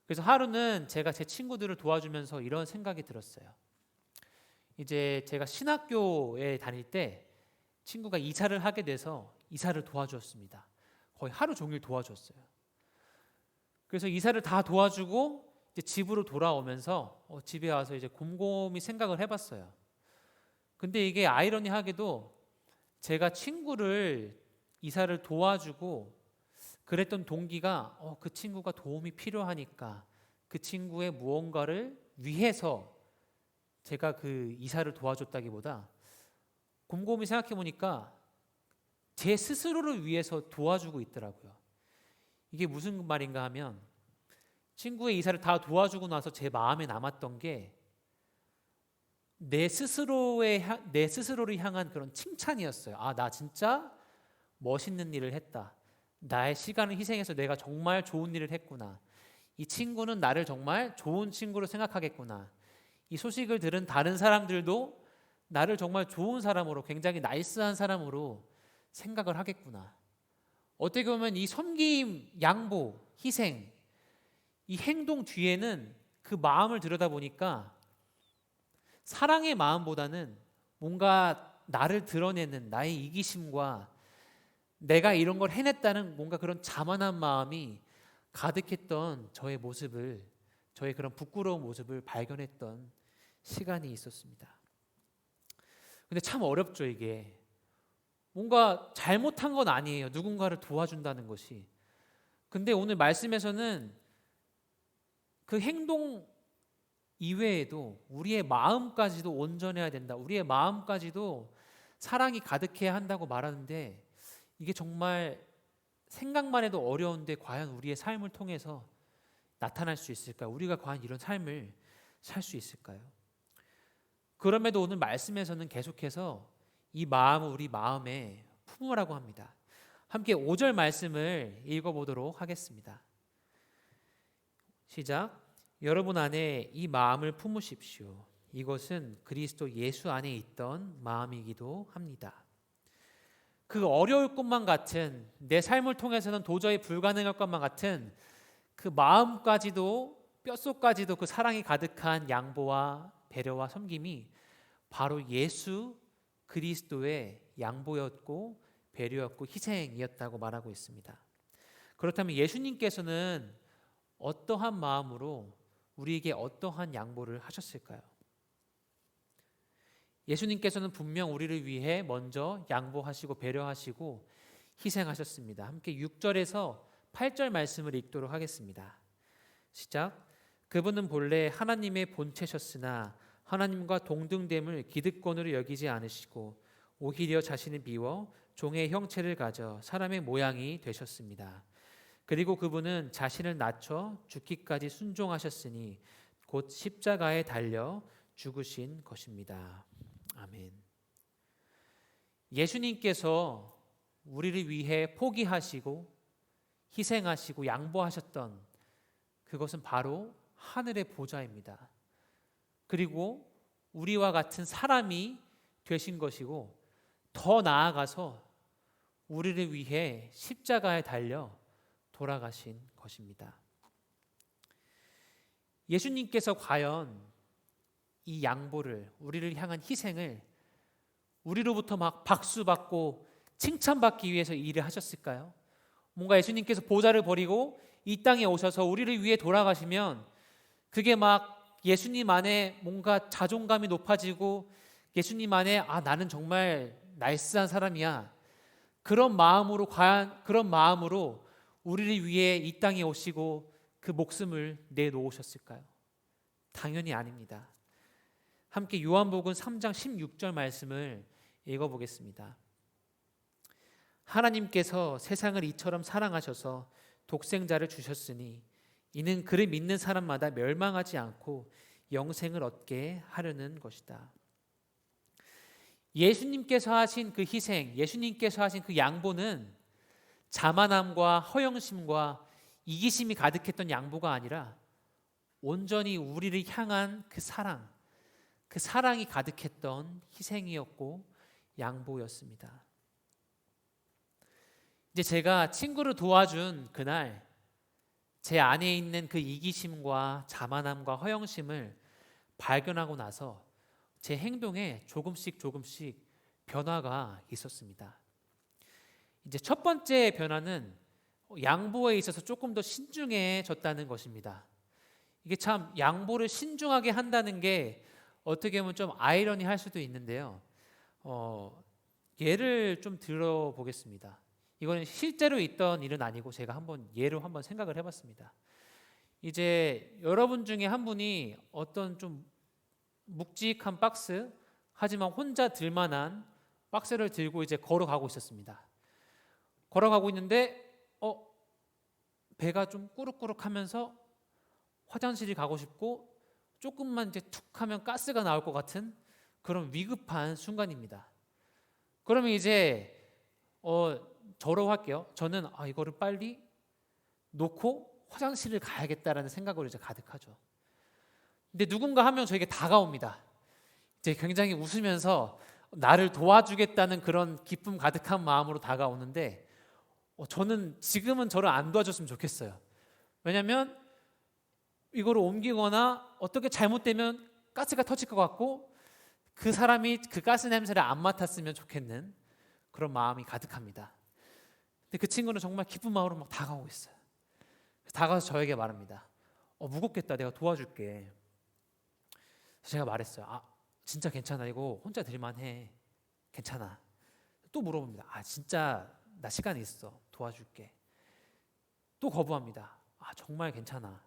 그래서 하루는 제가 제 친구들을 도와주면서 이런 생각이 들었어요. 이제 제가 신학교에 다닐 때 친구가 이사를 하게 돼서 이사를 도와주었습니다. 거의 하루 종일 도와줬어요. 그래서 이사를 다 도와주고 이제 집으로 돌아오면서 집에 와서 이제 곰곰이 생각을 해봤어요. 근데 이게 아이러니하게도 제가 친구를 이사를 도와주고 그랬던 동기가 그 친구가 도움이 필요하니까 그 친구의 무언가를 위해서 제가 그 이사를 도와줬다기보다 곰곰이 생각해 보니까 제 스스로를 위해서 도와주고 있더라고요. 이게 무슨 말인가 하면 친구의 이사를 다 도와주고 나서 제 마음에 남았던 게 내 스스로를 향한 그런 칭찬이었어요. 아, 나 진짜 멋있는 일을 했다. 나의 시간을 희생해서 내가 정말 좋은 일을 했구나. 이 친구는 나를 정말 좋은 친구로 생각하겠구나. 이 소식을 들은 다른 사람들도 나를 정말 좋은 사람으로, 굉장히 나이스한 사람으로 생각을 하겠구나. 어떻게 보면 이 섬김, 양보, 희생, 이 행동 뒤에는 그 마음을 들여다보니까 사랑의 마음보다는 뭔가 나를 드러내는 나의 이기심과 내가 이런 걸 해냈다는 뭔가 그런 자만한 마음이 가득했던 저의 모습을, 저의 그런 부끄러운 모습을 발견했던 시간이 있었습니다. 근데 참 어렵죠, 이게. 뭔가 잘못한 건 아니에요. 누군가를 도와준다는 것이. 근데 오늘 말씀에서는 그 행동 이외에도 우리의 마음까지도 온전해야 된다. 우리의 마음까지도 사랑이 가득해야 한다고 말하는데 이게 정말 생각만 해도 어려운데 과연 우리의 삶을 통해서 나타날 수 있을까요? 우리가 과연 이런 삶을 살 수 있을까요? 그럼에도 오늘 말씀에서는 계속해서 이 마음을 우리 마음에 품으라고 합니다. 함께 5절 말씀을 읽어보도록 하겠습니다. 시작. 여러분 안에 이 마음을 품으십시오. 이것은 그리스도 예수 안에 있던 마음이기도 합니다. 그 어려울 것만 같은, 내 삶을 통해서는 도저히 불가능할 것만 같은 그 마음까지도, 뼛속까지도 그 사랑이 가득한 양보와 배려와 섬김이 바로 예수 그리스도의 양보였고 배려였고 희생이었다고 말하고 있습니다. 그렇다면 예수님께서는 어떠한 마음으로 우리에게 어떠한 양보를 하셨을까요? 예수님께서는 분명 우리를 위해 먼저 양보하시고 배려하시고 희생하셨습니다. 함께 6절에서 8절 말씀을 읽도록 하겠습니다. 시작. 그분은 본래 하나님의 본체셨으나 하나님과 동등됨을 기득권으로 여기지 않으시고 오히려 자신을 비워 종의 형체를 가져 사람의 모양이 되셨습니다. 그리고 그분은 자신을 낮춰 죽기까지 순종하셨으니 곧 십자가에 달려 죽으신 것입니다. 아멘. 예수님께서 우리를 위해 포기하시고 희생하시고 양보하셨던 그것은 바로 하늘의 보좌입니다. 그리고 우리와 같은 사람이 되신 것이고 더 나아가서 우리를 위해 십자가에 달려 돌아가신 것입니다. 예수님께서 과연 이 양보를, 우리를 향한 희생을 우리로부터 막 박수받고 칭찬받기 위해서 일을 하셨을까요? 뭔가 예수님께서 보좌를 버리고 이 땅에 오셔서 우리를 위해 돌아가시면 그게 막 예수님 안에 뭔가 자존감이 높아지고 예수님 안에 나는 정말 나이스한 사람이야. 그런 마음으로 우리를 위해 이 땅에 오시고 그 목숨을 내놓으셨을까요? 당연히 아닙니다. 함께 요한복음 3장 16절 말씀을 읽어보겠습니다. 하나님께서 세상을 이처럼 사랑하셔서 독생자를 주셨으니 이는 그를 믿는 사람마다 멸망하지 않고 영생을 얻게 하려는 것이다. 예수님께서 하신 그 희생, 예수님께서 하신 그 양보는 자만함과 허영심과 이기심이 가득했던 양보가 아니라 온전히 우리를 향한 그 사랑이 가득했던 희생이었고 양보였습니다. 이제 제가 친구를 도와준 그날 제 안에 있는 그 이기심과 자만함과 허영심을 발견하고 나서 제 행동에 조금씩 변화가 있었습니다. 이제 첫 번째 변화는 양보에 있어서 조금 더 신중해졌다는 것입니다. 이게 참 양보를 신중하게 한다는 게 어떻게 보면 좀 아이러니할 수도 있는데요. 예를 좀 들어보겠습니다. 이거는 실제로 있던 일은 아니고 제가 예로 한번 생각을 해봤습니다. 이제 여러분 중에 한 분이 어떤 좀 묵직한 박스, 하지만 혼자 들만한 박스를 들고 이제 걸어가고 있었습니다. 걸어가고 있는데 배가 좀 꾸룩꾸룩하면서 화장실이 가고 싶고 조금만 이제 툭 하면 가스가 나올 것 같은 그런 위급한 순간입니다. 그러면 이제 저로 할게요. 저는 이거를 빨리 놓고 화장실을 가야겠다라는 생각으로 이제 가득하죠. 근데 누군가 한 명 저에게 다가옵니다. 이제 굉장히 웃으면서 나를 도와주겠다는 그런 기쁨 가득한 마음으로 다가오는데 저는 지금은 저를 안 도와줬으면 좋겠어요. 왜냐하면 이거를 옮기거나 어떻게 잘못되면 가스가 터질 것 같고 그 사람이 그 가스 냄새를 안 맡았으면 좋겠는 그런 마음이 가득합니다. 근데 그 친구는 정말 기쁜 마음으로 막 다가오고 있어요. 다가와서 저에게 말합니다. 무겁겠다. 내가 도와줄게. 제가 말했어요. 진짜 괜찮아. 이거 혼자 들만해. 괜찮아. 또 물어봅니다. 진짜 나 시간 있어. 도와줄게. 또 거부합니다. 정말 괜찮아.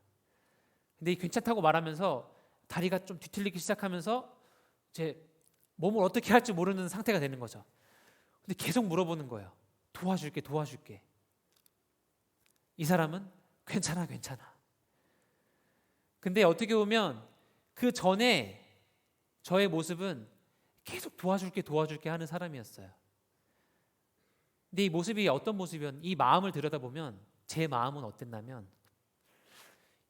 근데 이 괜찮다고 말하면서 다리가 좀 뒤틀리기 시작하면서 제 몸을 어떻게 할지 모르는 상태가 되는 거죠. 근데 계속 물어보는 거예요. 도와줄게. 이 사람은 괜찮아. 근데 어떻게 보면 그 전에 저의 모습은 계속 도와줄게 하는 사람이었어요. 근데 이 모습이 어떤 모습이었는지, 이 마음을 들여다보면 제 마음은 어땠냐면,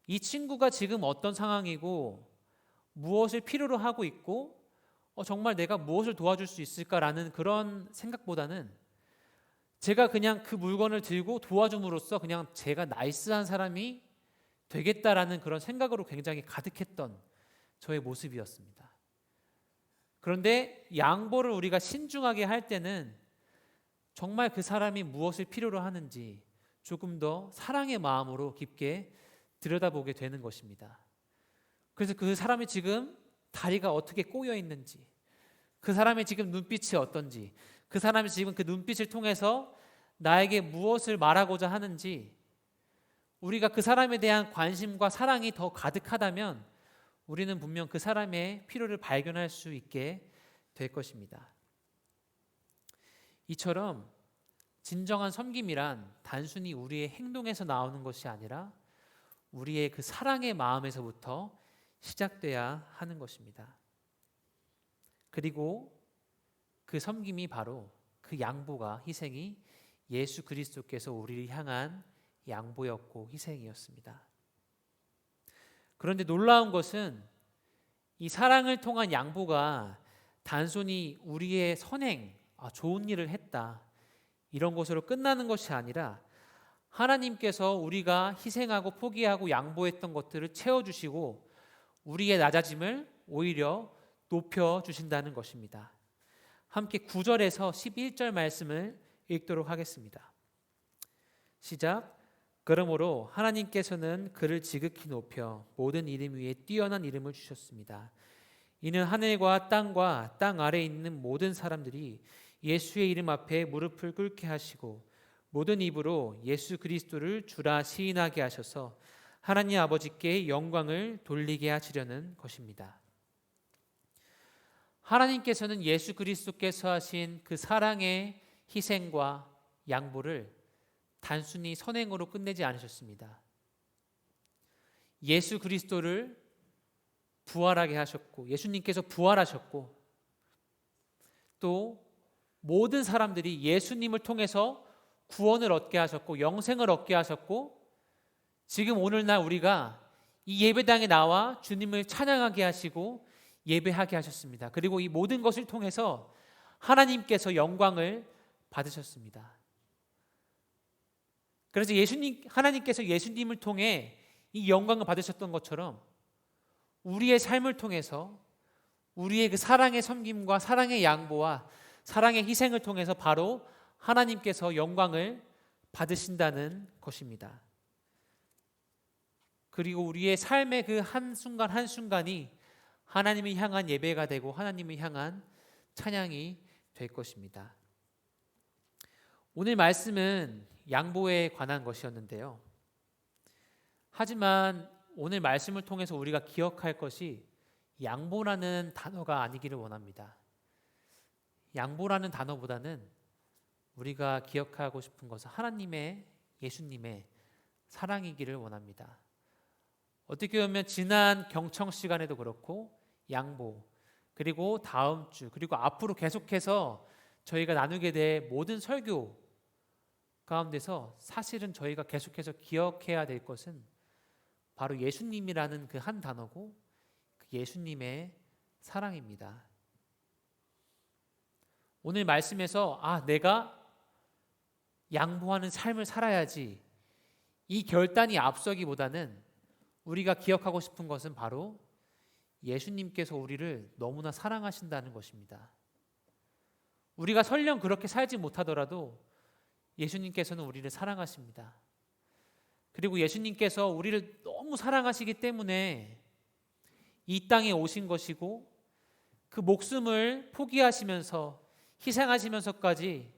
이 친구가 지금 어떤 상황이고 무엇을 필요로 하고 있고 정말 내가 무엇을 도와줄 수 있을까라는 그런 생각보다는 제가 그냥 그 물건을 들고 도와줌으로써 그냥 제가 나이스한 사람이 되겠다라는 그런 생각으로 굉장히 가득했던 저의 모습이었습니다. 그런데 양보를 우리가 신중하게 할 때는 정말 그 사람이 무엇을 필요로 하는지 조금 더 사랑의 마음으로 깊게 들여다보게 되는 것입니다. 그래서 그 사람이 지금 다리가 어떻게 꼬여 있는지, 그 사람의 지금 눈빛이 어떤지, 그 사람이 지금 그 눈빛을 통해서 나에게 무엇을 말하고자 하는지, 우리가 그 사람에 대한 관심과 사랑이 더 가득하다면 우리는 분명 그 사람의 필요를 발견할 수 있게 될 것입니다. 이처럼 진정한 섬김이란 단순히 우리의 행동에서 나오는 것이 아니라 우리의 그 사랑의 마음에서부터 시작돼야 하는 것입니다. 그리고 그 섬김이 바로 그 양보가, 희생이 예수 그리스도께서 우리를 향한 양보였고 희생이었습니다. 그런데 놀라운 것은 이 사랑을 통한 양보가 단순히 우리의 선행, 좋은 일을 했다, 이런 것으로 끝나는 것이 아니라 하나님께서 우리가 희생하고 포기하고 양보했던 것들을 채워주시고 우리의 낮아짐을 오히려 높여주신다는 것입니다. 함께 9절에서 11절 말씀을 읽도록 하겠습니다. 시작. 그러므로 하나님께서는 그를 지극히 높여 모든 이름 위에 뛰어난 이름을 주셨습니다. 이는 하늘과 땅 아래에 있는 모든 사람들이 예수의 이름 앞에 무릎을 꿇게 하시고 모든 입으로 예수 그리스도를 주라 시인하게 하셔서 하나님 아버지께 영광을 돌리게 하시려는 것입니다. 하나님께서는 예수 그리스도께서 하신 그 사랑의 희생과 양보를 단순히 선행으로 끝내지 않으셨습니다. 예수 그리스도를 부활하게 하셨고, 예수님께서 부활하셨고, 또 모든 사람들이 예수님을 통해서 구원을 얻게 하셨고 영생을 얻게 하셨고, 지금 오늘날 우리가 이 예배당에 나와 주님을 찬양하게 하시고 예배하게 하셨습니다. 그리고 이 모든 것을 통해서 하나님께서 영광을 받으셨습니다. 그래서 하나님께서 예수님을 통해 이 영광을 받으셨던 것처럼 우리의 삶을 통해서 우리의 그 사랑의 섬김과 사랑의 양보와 사랑의 희생을 통해서 바로 하나님께서 영광을 받으신다는 것입니다. 그리고 우리의 삶의 그 한순간 한순간이 하나님을 향한 예배가 되고 하나님을 향한 찬양이 될 것입니다. 오늘 말씀은 양보에 관한 것이었는데요. 하지만 오늘 말씀을 통해서 우리가 기억할 것이 양보라는 단어가 아니기를 원합니다. 양보라는 단어보다는 우리가 기억하고 싶은 것은 하나님의, 예수님의 사랑이기를 원합니다. 어떻게 보면 지난 경청 시간에도 그렇고 양보, 그리고 다음 주, 그리고 앞으로 계속해서 저희가 나누게 될 모든 설교 가운데서 사실은 저희가 계속해서 기억해야 될 것은 바로 예수님이라는 그 한 단어고 그 예수님의 사랑입니다. 오늘 말씀에서 내가 양보하는 삶을 살아야지, 이 결단이 앞서기보다는 우리가 기억하고 싶은 것은 바로 예수님께서 우리를 너무나 사랑하신다는 것입니다. 우리가 설령 그렇게 살지 못하더라도 예수님께서는 우리를 사랑하십니다. 그리고 예수님께서 우리를 너무 사랑하시기 때문에 이 땅에 오신 것이고 그 목숨을 포기하시면서 희생하시면서까지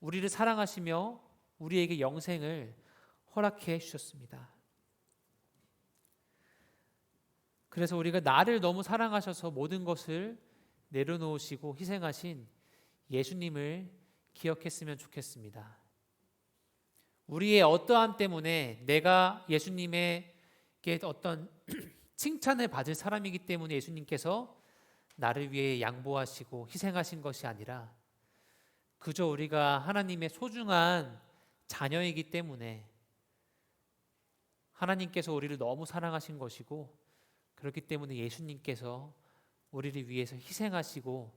우리를 사랑하시며 우리에게 영생을 허락해 주셨습니다. 그래서 우리가 나를 너무 사랑하셔서 모든 것을 내려놓으시고 희생하신 예수님을 기억했으면 좋겠습니다. 우리의 어떠함 때문에 내가 예수님에게 어떤 칭찬을 받을 사람이기 때문에 예수님께서 나를 위해 양보하시고 희생하신 것이 아니라 그저 우리가 하나님의 소중한 자녀이기 때문에 하나님께서 우리를 너무 사랑하신 것이고, 그렇기 때문에 예수님께서 우리를 위해서 희생하시고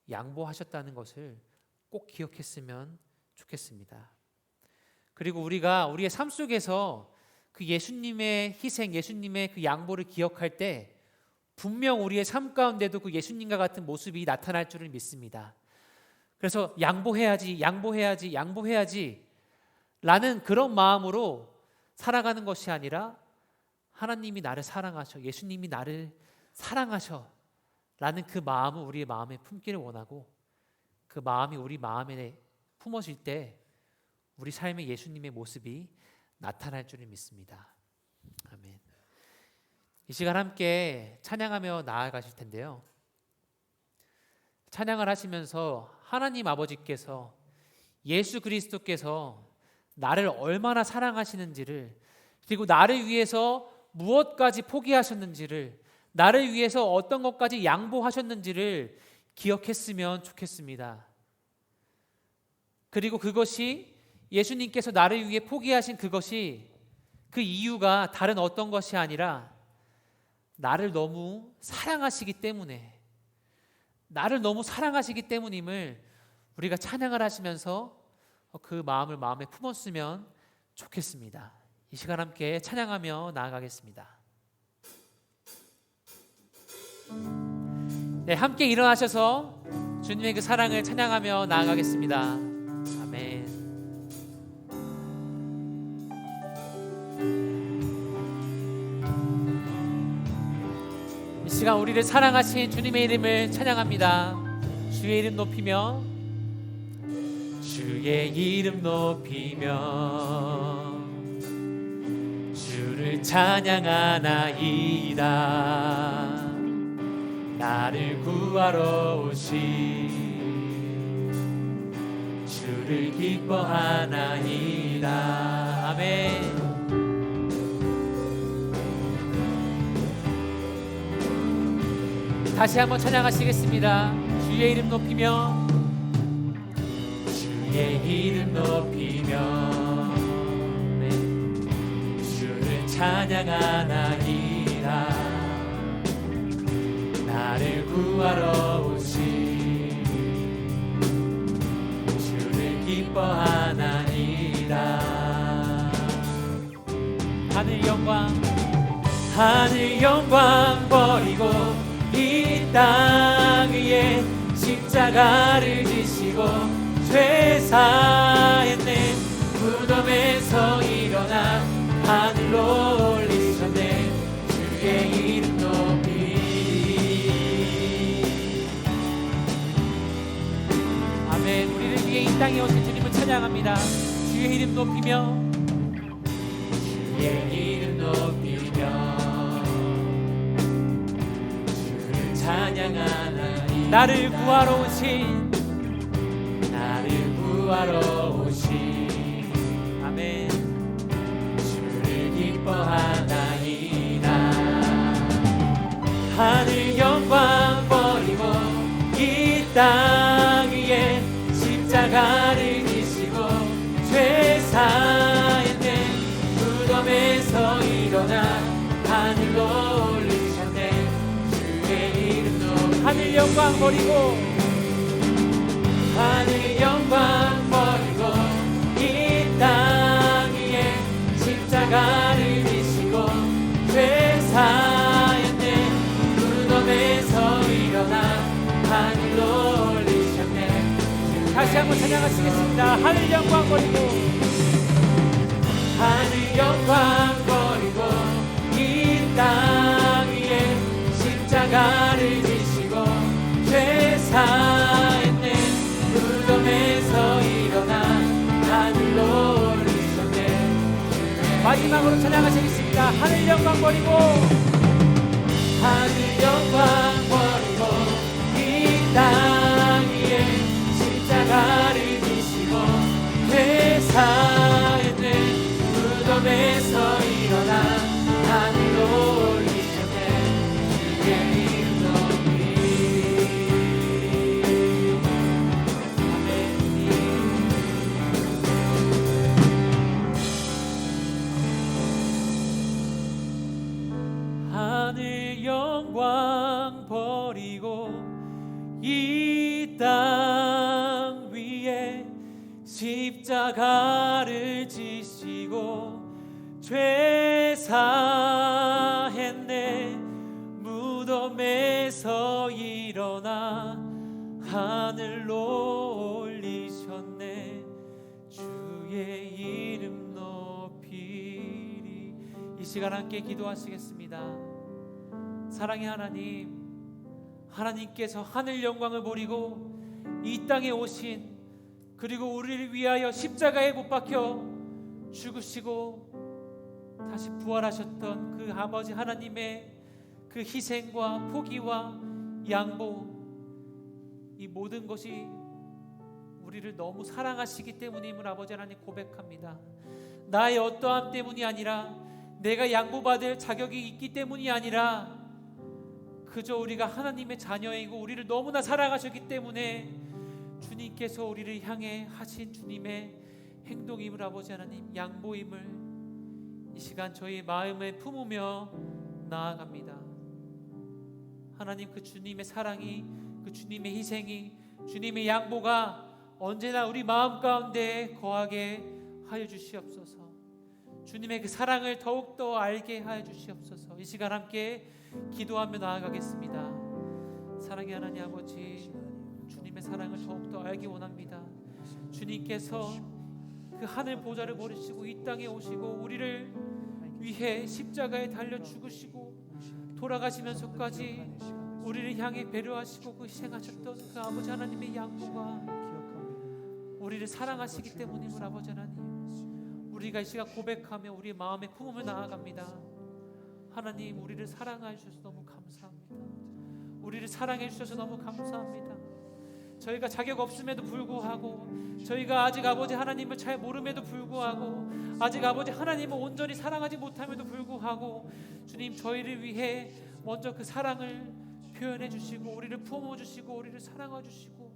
양보하셨다는 것을 꼭 기억했으면 좋겠습니다. 그리고 우리가 우리의 삶 속에서 그 예수님의 희생, 예수님의 그 양보를 기억할 때 분명 우리의 삶 가운데도 그 예수님과 같은 모습이 나타날 줄을 믿습니다. 그래서 양보해야지, 양보해야지, 양보해야지 라는 그런 마음으로 살아가는 것이 아니라 하나님이 나를 사랑하셔, 예수님이 나를 사랑하셔 라는 그 마음을 우리의 마음에 품기를 원하고, 그 마음이 우리 마음에 품어질 때 우리 삶에 예수님의 모습이 나타날 줄을 믿습니다. 아멘. 이 시간 함께 찬양하며 나아가실 텐데요, 찬양을 하시면서 하나님 아버지께서, 예수 그리스도께서 나를 얼마나 사랑하시는지를, 그리고 나를 위해서 무엇까지 포기하셨는지를, 나를 위해서 어떤 것까지 양보하셨는지를 기억했으면 좋겠습니다. 그리고 그것이 예수님께서 나를 위해 포기하신 그것이, 그 이유가 다른 어떤 것이 아니라 나를 너무 사랑하시기 때문에, 나를 너무 사랑하시기 때문임을 우리가 찬양을 하시면서 그 마음을 마음에 품었으면 좋겠습니다. 이 시간 함께 찬양하며 나아가겠습니다. 네, 함께 일어나셔서 주님의 그 사랑을 찬양하며 나아가겠습니다. 아멘. 이 시간 우리를 사랑하신 주님의 이름을 찬양합니다. 주의 이름 높이며, 주의 이름 높이며 주를 찬양하나이다. 나를 구하러 오신 주를 기뻐하나이다. 아멘. 다시 한번 찬양하시겠습니다. 주의 이름 높이며, 주의 이름 높이며 네. 주를 찬양하나이다. 나를 구하러 오신 주를 기뻐하나이다. 하늘 영광 버리고 이 땅 위에 십자가를 지시고 죄 사했네. 무덤에서 일어나 하늘로 올리셨네. 주의 이름 높이. 아멘. 우리를 위해 이 땅에 오신 주님을 찬양합니다. 주의 이름 높이며, 주의 이름 높이며 주를 찬양하나이다. 나를 구하러 오신 아멘. 주를 기뻐하나이다. 하늘 영광 버리고 이 땅 위에 십자가를 지시고 죄 사했네. 무덤에서 일어나 하늘로 올리셨네. 주의 이름도 하늘 영광 버리고, 하늘 영광 버리고 이 땅 위에 십자가를 지시고 죄 사했네. 무덤에서 일어나 하늘로 올리셨네. 다시 한번 찬양하시겠습니다. 하늘 영광 버리고, 하늘 영광 버리고 이 땅 위에 십자가를 지시고 죄 사했네. 무덤에서 일어나 하늘로 올리셨네. 마지막으로 찬양하시겠습니다. 하늘 영광 버리고, 하늘 영광 버리고 이 땅 위에 십자가를 지시고 죄 사했네. 무덤에서 일어나 하늘로 올리셨네. 주의 이름 높이. 하늘 영광 버리고 이 땅 위에 십자가를 지시고 죄 사했네. 무덤에서 일어나 하늘로 올리셨네. 주의 이름 높이리. 이 시간 함께 기도하시겠습니다. 사랑의 하나님, 하나님께서 하늘 영광을 버리고 이 땅에 오신, 그리고 우리를 위하여 십자가에 못 박혀 죽으시고 다시 부활하셨던 그 아버지 하나님의 그 희생과 포기와 양보, 이 모든 것이 우리를 너무 사랑하시기 때문임을 아버지 하나님 고백합니다. 나의 어떠함 때문이 아니라, 내가 양보받을 자격이 있기 때문이 아니라, 그저 우리가 하나님의 자녀이고 우리를 너무나 사랑하셨기 때문에 주님께서 우리를 향해 하신 주님의 행동임을 아버지 하나님, 양보임을 이 시간 저희 마음에 품으며 나아갑니다. 하나님, 그 주님의 사랑이, 그 주님의 희생이, 주님의 양보가 언제나 우리 마음 가운데 거하게 하여 주시옵소서. 주님의 그 사랑을 더욱더 알게 하여 주시옵소서. 이 시간 함께 기도하며 나아가겠습니다. 사랑의 하나님 아버지, 주님의 사랑을 더욱더 알기 원합니다. 주님께서 그 하늘 보좌를 버리시고 이 땅에 오시고 우리를 위해 십자가에 달려 죽으시고 돌아가시면서까지 우리를 향해 배려하시고 그 희생하셨던 그 아버지 하나님의 양보가 우리를 사랑하시기 때문임을 아버지 하나님, 우리가 이 시간 고백하며 우리의 마음에 품으며 나아갑니다. 하나님, 우리를 사랑해 주셔서 너무 감사합니다. 우리를 사랑해 주셔서 너무 감사합니다. 저희가 자격 없음에도 불구하고, 저희가 아직 아버지 하나님을 잘 모름에도 불구하고, 아직 아버지 하나님을 온전히 사랑하지 못함에도 불구하고, 주님 저희를 위해 먼저 그 사랑을 표현해 주시고 우리를 품어 주시고 우리를 사랑해 주시고,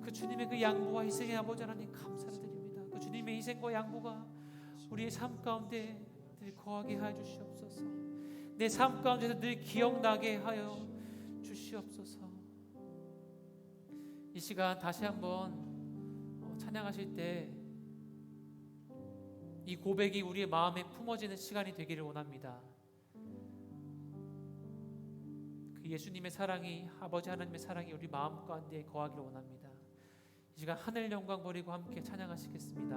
그 주님의 그 양보와 희생의 아버지 하나님 감사를 드립니다. 그 주님의 희생과 양보가 우리의 삶 가운데 늘 거하게 하여 주시옵소서. 내 삶 가운데서 늘 기억나게 하여 주시옵소서. 이 시간 다시 한번 찬양하실 때 이 고백이 우리의 마음에 품어지는 시간이 되기를 원합니다. 그 예수님의 사랑이, 아버지 하나님의 사랑이 우리 마음 가운데 거하기를 원합니다. 이 시간 하늘 영광 버리고 함께 찬양하시겠습니다.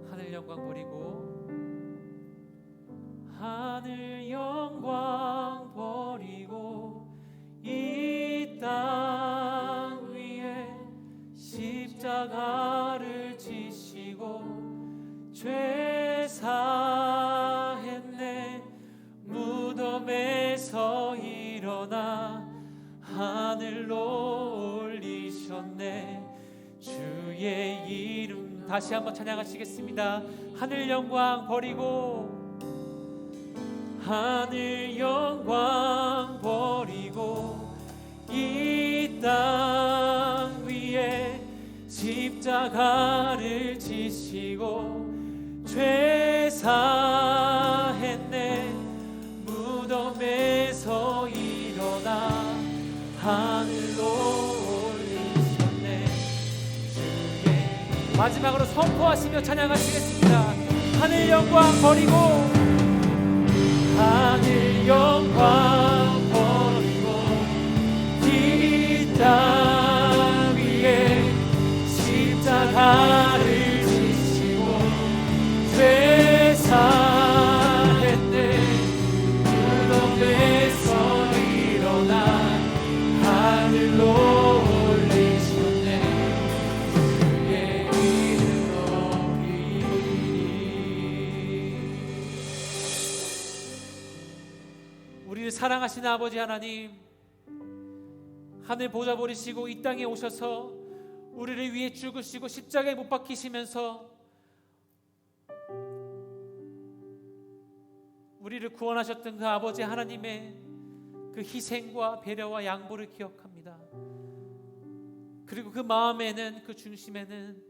하늘 영광 버리고, 하늘 영광 버리고 이 땅 위에 십자가를 지시고 죄 사했네. 무덤에서 일어나 하늘로 올리셨네. 주의 이름 다시 한번 찬양하시겠습니다. 하늘 영광 버리고, 하늘 영광 버리고 이 땅 위에 십자가를 지시고 죄 사했네. 무덤에서 일어나 하늘로 올리셨네. 주의 마지막으로 선포하시며 찬양하시겠습니다. 하늘 영광 버리고, 하늘 영광 버리고 이 땅 위에 십자가를 지시고 죄 사했네. 무덤에서 일어나 하늘로 올리셨네. 주의 이름 높이리. 우리를 사랑하시는 아버지 하나님, 하늘 보좌 버리시고 이 땅에 오셔서 우리를 위해 죽으시고 십자가에 못 박히시면서 우리를 구원하셨던 그 아버지 하나님의 그 희생과 배려와 양보를 기억합니다. 그리고 그 마음에는, 그 중심에는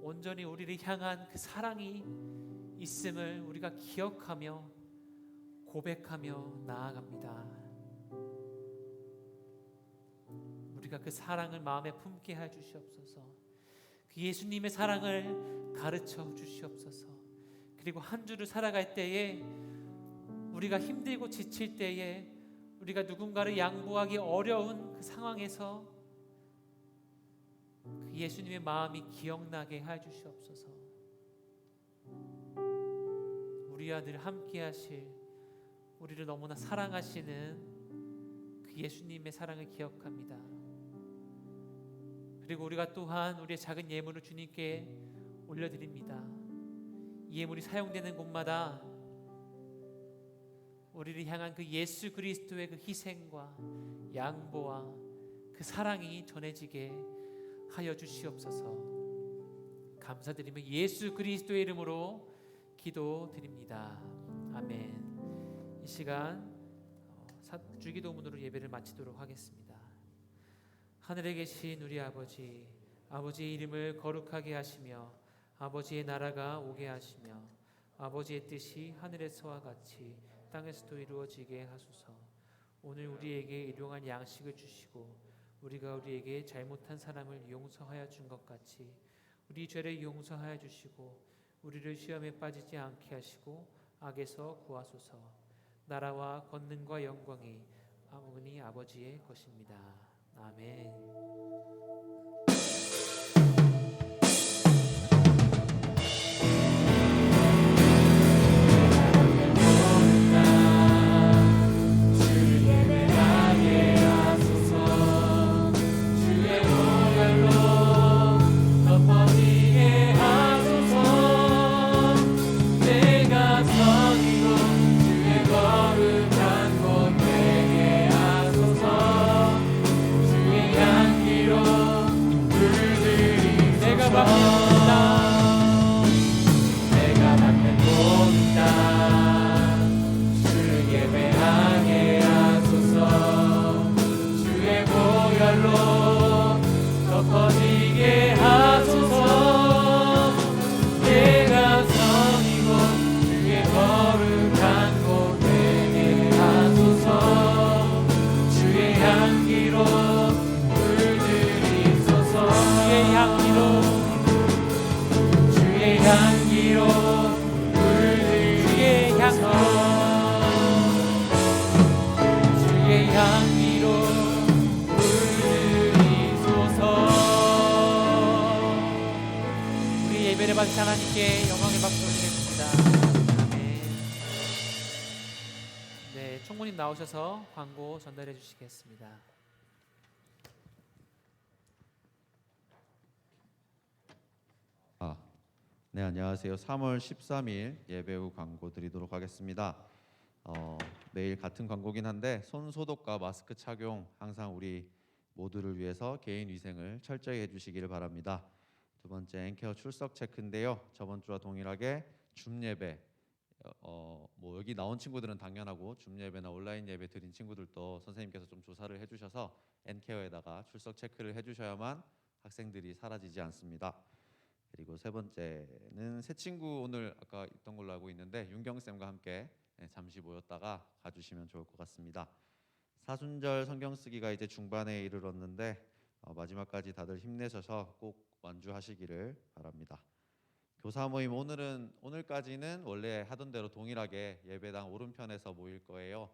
온전히 우리를 향한 그 사랑이 있음을 우리가 기억하며 고백하며 나아갑니다. 우리가 그 사랑을 마음에 품게 해 주시옵소서. 그 예수님의 사랑을 가르쳐 주시옵소서. 그리고 한 주를 살아갈 때에 우리가 힘들고 지칠 때에 우리가 누군가를 양보하기 어려운 그 상황에서 그 예수님의 마음이 기억나게 해 주시옵소서. 우리와 늘 함께 하실, 우리를 너무나 사랑하시는 그 예수님의 사랑을 기억합니다. 그리고 우리가 또한 우리의 작은 예물을 주님께 올려드립니다. 이 예물이 사용되는 곳마다 우리를 향한 그 예수 그리스도의 그 희생과 양보와 그 사랑이 전해지게 하여 주시옵소서. 감사드리며 예수 그리스도의 이름으로 기도드립니다. 아멘. 이 시간 주기도문으로 예배를 마치도록 하겠습니다. 하늘에 계신 우리 아버지, 아버지의 이름을 거룩하게 하시며 아버지의 나라가 오게 하시며 아버지의 뜻이 하늘에서와 같이 땅에서도 이루어지게 하소서. 오늘 우리에게 일용할 양식을 주시고 우리가 우리에게 잘못한 사람을 용서하여 준 것 같이 우리 죄를 용서하여 주시고 우리를 시험에 빠지지 않게 하시고 악에서 구하소서. 나라와 권능과 영광이 아버니 아버지의 것입니다. 아멘. 예배를 받으신 하나님께 영광의 박수 올리겠습니다. 아멘. 네, 총무님 나오셔서 광고 전달해 주시겠습니다. 네, 안녕하세요. 3월 13일 예배 후 광고 드리도록 하겠습니다. 매일 같은 광고긴 한데 손 소독과 마스크 착용 항상 우리 모두를 위해서 개인 위생을 철저히 해주시기를 바랍니다. 두 번째 앵케어 출석 체크인데요. 저번 주와 동일하게 줌 예배, 뭐 여기 나온 친구들은 당연하고 줌 예배나 온라인 예배 드린 친구들도 선생님께서 좀 조사를 해주셔서 앵케어에다가 출석 체크를 해주셔야만 학생들이 사라지지 않습니다. 그리고 세 번째는 새 친구 오늘 아까 있던 걸로 알고 있는데 윤경 쌤과 함께 잠시 모였다가 가주시면 좋을 것 같습니다. 사순절 성경 쓰기가 이제 중반에 이르렀는데 마지막까지 다들 힘내셔서 꼭 완주하시기를 바랍니다. 교사 모임 오늘까지는 원래 하던 대로 동일하게 예배당 오른편에서 모일 거예요.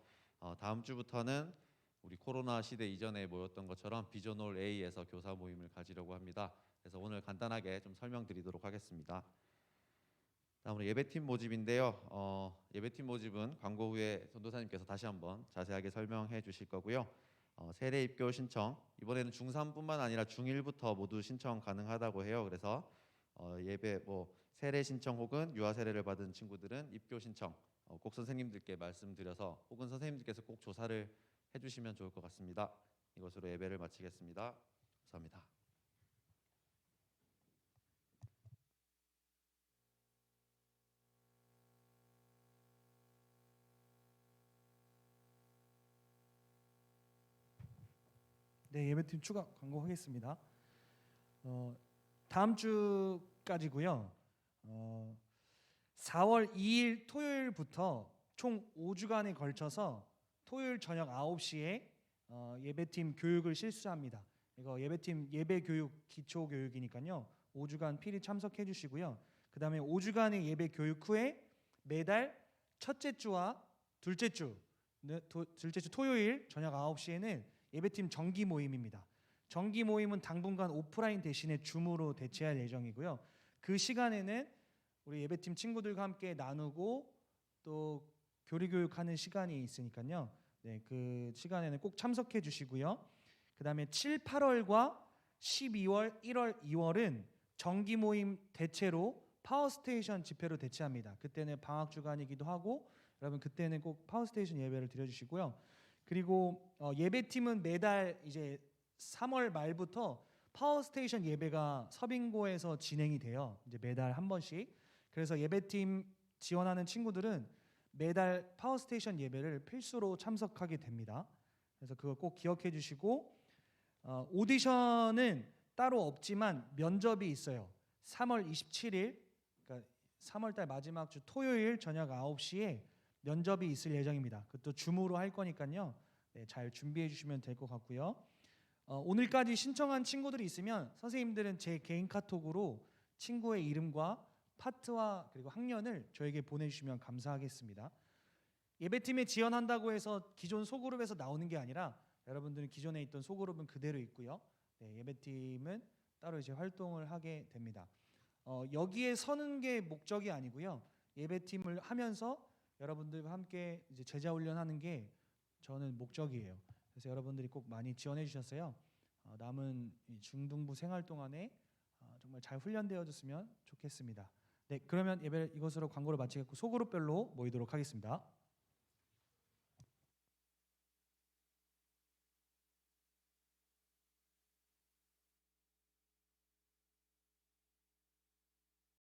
다음 주부터는 우리 코로나 시대 이전에 모였던 것처럼 비전홀 A에서 교사 모임을 가지려고 합니다. 그래서 오늘 간단하게 좀 설명드리도록 하겠습니다. 다음으로 예배팀 모집인데요. 예배팀 모집은 광고 후에 전도사님께서 다시 한번 자세하게 설명해 주실 거고요. 세례 입교 신청 이번에는 중3뿐만 아니라 중1부터 모두 신청 가능하다고 해요. 그래서 예배 세례 신청 혹은 유아 세례를 받은 친구들은 입교 신청 꼭 선생님들께 말씀드려서 혹은 선생님들께서 꼭 조사를 해주시면 좋을 것 같습니다. 이것으로 예배를 마치겠습니다. 감사합니다. 네, 예배팀 추가 광고하겠습니다. 다음 주까지고요. 4월 2일 토요일부터 총 5주간에 걸쳐서 토요일 저녁 9시에 예배팀 교육을 실시합니다. 이거 예배팀 예배 교육 기초 교육이니까요. 5주간 필히 참석해 주시고요. 그다음에 5주간의 예배 교육 후에 매달 첫째 주와 둘째 주 토요일 저녁 9시에는 예배팀 정기 모임입니다. 정기 모임은 당분간 오프라인 대신에 줌으로 대체할 예정이고요. 그 시간에는 우리 예배팀 친구들과 함께 나누고 또 교리 교육하는 시간이 있으니까요. 네, 그 시간에는 꼭 참석해 주시고요. 그다음에 7, 8월과 12월, 1월, 2월은 정기 모임 대체로 파워스테이션 집회로 대체합니다. 그때는 방학 주간이기도 하고 여러분 그때는 꼭 파워스테이션 예배를 드려주시고요. 그리고 예배팀은 매달 이제 3월 말부터 파워스테이션 예배가 서빙고에서 진행이 돼요. 이제 매달 한 번씩. 그래서 예배팀 지원하는 친구들은 매달 파워스테이션 예배를 필수로 참석하게 됩니다. 그래서 그걸 꼭 기억해 주시고 오디션은 따로 없지만 면접이 있어요. 3월 27일, 그러니까 3월달 마지막 주 토요일 저녁 9시에 면접이 있을 예정입니다. 그것도 줌으로 할 거니까요. 네, 잘 준비해 주시면 될 것 같고요. 오늘까지 신청한 친구들이 있으면 선생님들은 제 개인 카톡으로 친구의 이름과 파트와 그리고 학년을 저에게 보내주시면 감사하겠습니다. 예배팀에 지원한다고 해서 기존 소그룹에서 나오는 게 아니라 여러분들은 기존에 있던 소그룹은 그대로 있고요. 네, 예배팀은 따로 이제 활동을 하게 됩니다. 여기에 서는 게 목적이 아니고요. 예배팀을 하면서 여러분들과 함께 이제 제자 훈련하는 게 저는 목적이에요. 그래서 여러분들이 꼭 많이 지원해 주셨어요. 남은 이 중등부 생활 동안에 정말 잘 훈련되어졌으면 좋겠습니다. 네, 그러면 예배 이것으로 광고를 마치겠고 소그룹별로 모이도록 하겠습니다.